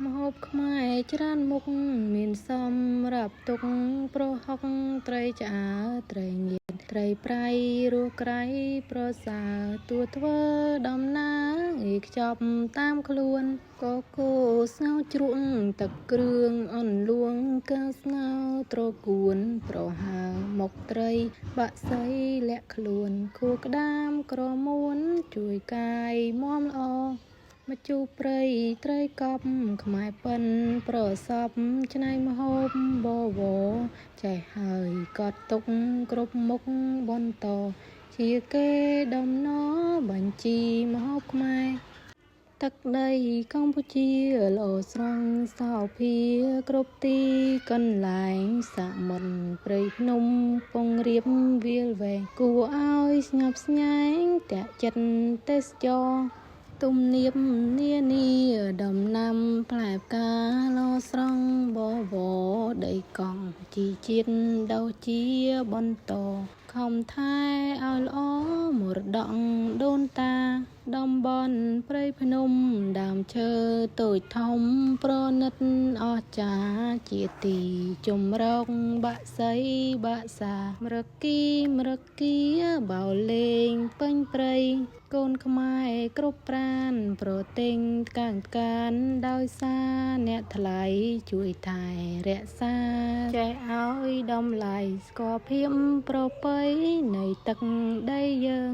ម្ហូបខ្មែរច្រើនមុខមានសម្រាប់ទុកប្រហុកត្រីឆ្អើរត្រីងៀតត្រីប្រៃរស់ក្រៃប្រសើរទួធ្វើដំណើរងាយខ្ចប់តាមខ្លួនកកូរស្ងោរជ្រក់ទឹកគ្រឿងអន្លួងកាស្ងោរត្រកួនប្រហើរមុខត្រីបាក់សីលាក់ខ្លួនខួរក្តាមក្រមួនជួយកាយមាំល្អម្ជូរព្រៃត្រីកប់ខ្មែរប៉ិនប្រសពច្នៃម្ហូបបវរចេះហើយកត់ទុកគ្រប់មុខបន្តជាគេដំណបញ្ជីម្ហូបខ្មែរទឹកដីកម្ពុជាល្អស្រង់សោភាគ្រប់ទីកន្លែងសមុទ្រព្រៃភ្នំពងរៀបវាលវែងគួរឲ្យស្ញប់ស្ញែងតាក់ចិត្តទេសចរទំនៀមនានាដំណាំផ្លែផ្កាលោស្រង់បវរដីកង់ជីជាតិដោជាបន្តខំថែឲ្យល្អមរតកដូនតាតំបន់ព្រៃភ្នំដើមឈើតូចធំប្រណិតអស្ចារ្យជាទីជំរកបាក់សីបាក់សាមរគីបោលេងពេញព្រៃកូនខ្មែរគ្រប់ប្រានប្រទិញកានដោយសារអ្នកថ្លៃជួយថែរក្សាចេះឲ្យតម្លៃស្គាល់ភាពប្រពៃនៃទឹកដីយើង